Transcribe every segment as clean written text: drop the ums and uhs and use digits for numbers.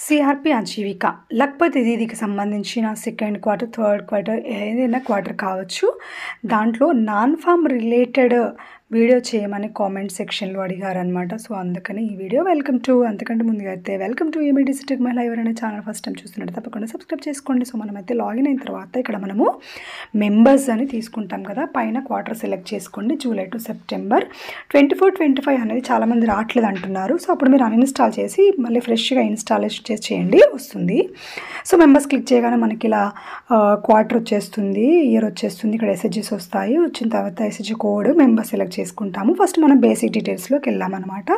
CRP Aajeevika Lakhpati దీదికి సంబంధించిన second quarter third quarter ఏదైనా quarter కావచ్చు. దాంట్లో నాన్ ఫామ్ రిలేటెడ్ వీడియో చేయమని కామెంట్ సెక్షన్లో అడిగారనమాట. సో అందుకని ఈ వీడియో అంతకంటే ముందుగా అయితే వెల్కమ్ టు ఏమీ డిజిటల్ మహిళ. ఎవరైనా ఛానల్ ఫస్ట్ టైం చూస్తున్నట్టు తప్పకుండా సబ్స్క్రైబ్ చేసుకోండి. సో మనమైతే లాగిన్ అయిన తర్వాత ఇక్కడ మనము మెంబర్స్ అని తీసుకుంటాం కదా, పైన క్వార్టర్ సెలెక్ట్ చేసుకోండి. జూలై టు సెప్టెంబర్ 24-25 అనేది చాలామంది రావట్లేదు అంటున్నారు. సో అప్పుడు మీరు అన్ఇన్స్టాల్ చేసి మళ్ళీ ఫ్రెష్గా ఇన్స్టాలేషన్ చేయండి, వస్తుంది. సో మెంబర్స్ క్లిక్ చేయగానే మనకి ఇలా క్వార్టర్ వచ్చేస్తుంది, ఇయర్ వచ్చేస్తుంది. ఇక్కడ ఎస్హెచ్జీస్ వస్తాయి. వచ్చిన తర్వాత ఎస్హెచ్జీ కోడ్ మెంబర్ సెలెక్ట్ చేసుకుంటాము. ఫస్ట్ మనం బేసిక్ డీటెయిల్స్లోకి వెళ్ళామన్నమాట.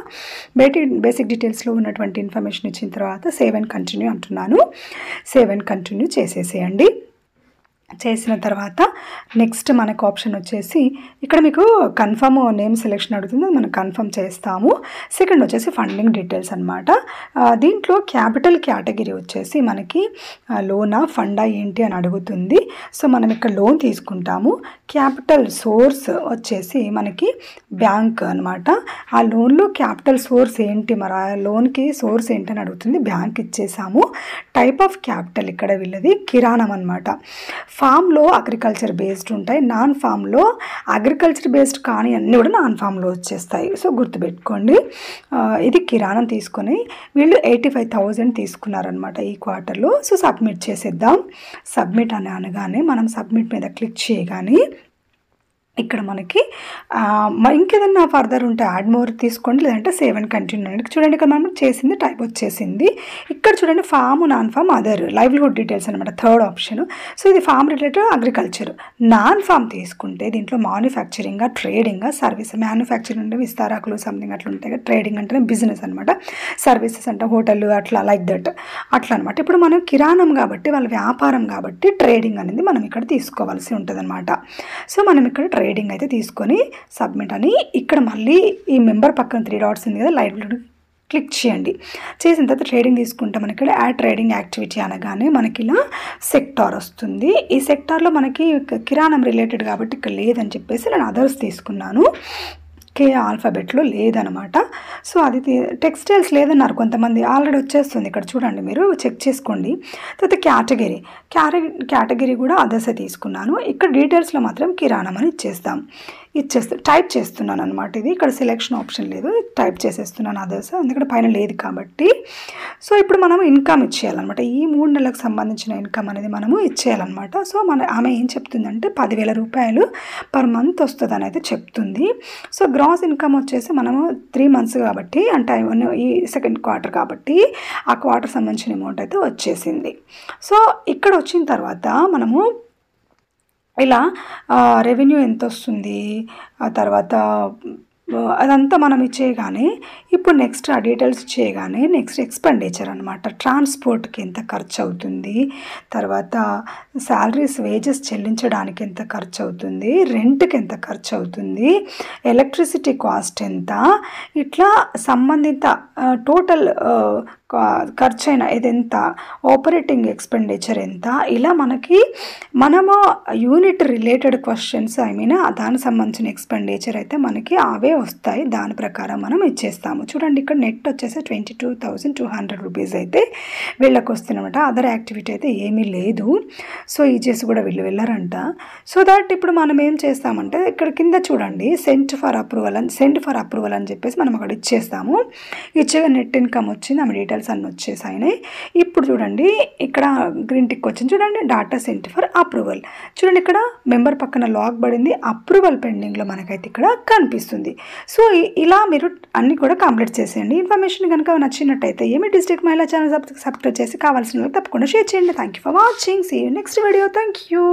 బేసిక్ డీటెయిల్స్లో ఉన్నటువంటి ఇన్ఫర్మేషన్ ఇచ్చిన తర్వాత సేవ్ అండ్ కంటిన్యూ అంటున్నాను. సేవ్ అండ్ కంటిన్యూ చేసేసేయండి. చేసిన తర్వాత నెక్స్ట్ మనకు ఆప్షన్ వచ్చేసి ఇక్కడ మీకు కన్ఫర్మ్ నేమ్ సెలెక్షన్ అడుగుతుంది, మనం కన్ఫర్మ్ చేస్తాము. సెకండ్ వచ్చేసి ఫండింగ్ డీటెయిల్స్ అనమాట. దీంట్లో క్యాపిటల్ కేటగిరీ వచ్చేసి మనకి లోనా ఫండా ఏంటి అని అడుగుతుంది. సో మనం ఇక్కడ లోన్ తీసుకుంటాము. క్యాపిటల్ సోర్స్ వచ్చేసి మనకి బ్యాంక్ అనమాట. ఆ లోన్లో క్యాపిటల్ సోర్స్ ఏంటి, మరి ఆ లోన్కి సోర్స్ ఏంటి అని అడుగుతుంది. బ్యాంక్ ఇచ్చేసాము. టైప్ ఆఫ్ క్యాపిటల్ ఇక్కడ వీళ్ళది కిరాణం అనమాట. ఫామ్లో అగ్రికల్చర్ బేస్డ్ ఉంటాయి, నాన్ ఫామ్లో అగ్రికల్చర్ బేస్డ్ కానీ అన్నీ కూడా నాన్ ఫామ్లో వచ్చేస్తాయి. సో గుర్తుపెట్టుకోండి. ఇది కిరాణం తీసుకొని వీళ్ళు 85,000 తీసుకున్నారనమాట ఈ క్వార్టర్లో. సో సబ్మిట్ చేసేద్దాం. సబ్మిట్ అని అనగానే మనం సబ్మిట్ మీద క్లిక్ చేయగానే ఇక్కడ మనకి ఇంకేదన్నా ఫర్దర్ ఉంటే యాడ్ మోర్ తీసుకోండి, లేదంటే సేవ్ అండ్ కంటిన్యూ అండి. చూడండి ఇక్కడ మనం చేసింది టైప్ వచ్చేసింది. ఇక్కడ చూడండి farm, non farm, other livelihood details అనమాట థర్డ్ ఆప్షన్. సో ఇది farm related agriculture. Non farm తీసుకుంటే దీంట్లో మ్యానుఫ్యాక్చరింగ్, ట్రేడింగ్, సర్వీస్. మ్యానుఫ్యాక్చరింగ్ అంటే విస్తారాకులు సంథింగ్ అట్లా ఉంటాయి. ట్రేడింగ్ అంటే బిజినెస్ అనమాట. సర్వీసెస్ అంటే హోటల్ అట్లా లైక్ దట్ అట్లా అనమాట. ఇప్పుడు మనం కిరాణం కాబట్టి వాళ్ళ వ్యాపారం కాబట్టి ట్రేడింగ్ అనేది మనం ఇక్కడ తీసుకోవాల్సి ఉంటుంది అనమాట. సో మనం ఇక్కడ ట్రేడింగ్ అయితే తీసుకొని సబ్మిట్ అని ఇక్కడ మళ్ళీ ఈ మెంబర్ పక్కన 3 డాట్స్ ఉంది కదా, లైట్ క్లిక్ చేయండి. చేసిన తర్వాత ట్రేడింగ్ తీసుకుంటే మనకి ఇక్కడ యాడ్ ట్రేడింగ్ యాక్టివిటీ అనగానే మనకి ఇలా సెక్టార్ వస్తుంది. ఈ సెక్టార్లో మనకి కిరాణం రిలేటెడ్ కాబట్టి ఇక్కడ లేదని చెప్పేసి నేను అదర్స్ తీసుకున్నాను. కే ఆల్ఫాబెట్లో లేదనమాట. సో అది టెక్స్టైల్స్ లేదన్నారు కొంతమంది, ఆల్రెడీ వచ్చేస్తుంది. ఇక్కడ చూడండి, మీరు చెక్ చేసుకోండి. తర్వాత కేటగిరీ కూడా అదర్సే తీసుకున్నాను. ఇక్కడ డీటెయిల్స్లో మాత్రం కిరాణం అని టైప్ చేస్తున్నాను అనమాట. ఇది ఇక్కడ సెలెక్షన్ ఆప్షన్ లేదు, టైప్ చేసేస్తున్నాను అదర్స్, ఎందుకంటే పైన లేదు కాబట్టి. సో ఇప్పుడు మనం ఇన్కమ్ ఇచ్చేయాలన్నమాట. ఈ 3 నెలలకు సంబంధించిన ఇన్కమ్ అనేది మనము ఇచ్చేయాలన్నమాట. సో ఆమె ఏం చెప్తుందంటే 10,000 రూపాయలు పర్ మంత్ వస్తుంది అని అయితే చెప్తుంది. సో గ్రాస్ ఇన్కమ్ వచ్చేసి మనము 3 మంత్స్ కాబట్టి, అంటే ఈ సెకండ్ క్వార్టర్ కాబట్టి ఆ క్వార్టర్ సంబంధించిన అమౌంట్ అయితే వచ్చేసింది. సో ఇక్కడ వచ్చిన తర్వాత మనము ఇలా రెవెన్యూ ఎంత వస్తుంది, ఆ తర్వాత అదంతా మనం ఇచ్చేయగానే ఇప్పుడు నెక్స్ట్ ఆ డీటెయిల్స్ చేయగానే నెక్స్ట్ ఎక్స్పెండిచర్ అనమాట. ట్రాన్స్పోర్ట్కి ఎంత ఖర్చు అవుతుంది, తర్వాత శాలరీస్ వేజెస్ చెల్లించడానికి ఎంత ఖర్చు అవుతుంది, రెంట్కి ఎంత ఖర్చు అవుతుంది, ఎలక్ట్రిసిటీ కాస్ట్ ఎంత, ఇట్లా సంబంధిత టోటల్ ఖర్చు అయిన ఇదెంత, ఆపరేటింగ్ ఎక్స్పెండిచర్ ఎంత, ఇలా మనము యూనిట్ రిలేటెడ్ క్వశ్చన్స్ దానికి సంబంధించిన ఎక్స్పెండిచర్ అయితే మనకి అవే వస్తాయి. దాని ప్రకారం మనం ఇచ్చేస్తాము. చూడండి ఇక్కడ నెట్ వచ్చేసి 22,200 రూపీస్ అయితే వీళ్ళకి వస్తుందన్నమాట. అదర్ యాక్టివిటీ అయితే ఏమీ లేదు. సో ఈజెస్ కూడా వీళ్ళు వెళ్ళారంట. సో దట్ ఇప్పుడు మనం ఏం చేస్తామంటే ఇక్కడ కింద చూడండి సెండ్ ఫర్ అప్రూవల్ అని చెప్పేసి మనం అక్కడ ఇచ్చేస్తాము. ఇచ్చేగా నెట్ ఇన్కమ్ వచ్చింది, ఆమె డీటెయిల్స్ అన్నీ వచ్చేసాయి. ఇప్పుడు చూడండి ఇక్కడ గ్రీన్ టిక్ వచ్చింది. చూడండి డాటా సెండ్ ఫర్ అప్రూవల్. చూడండి ఇక్కడ మెంబర్ పక్కన లాక్ పడింది, అప్రూవల్ పెండింగ్లో మనకైతే ఇక్కడ కనిపిస్తుంది. సో ఇలా మీరు అన్నీ కూడా కంప్లీట్ చేసేయండి. ఇన్ఫర్మేషన్ కనుక నచ్చినట్టయితే ఏమీ డిజిటల్ మహిళా ఛానల్ సబ్స్క్రైబ్ చేసి కావాల్సిన తప్పకుండా షేర్ చేయండి. Thank you for watching. See you next video. Thank you.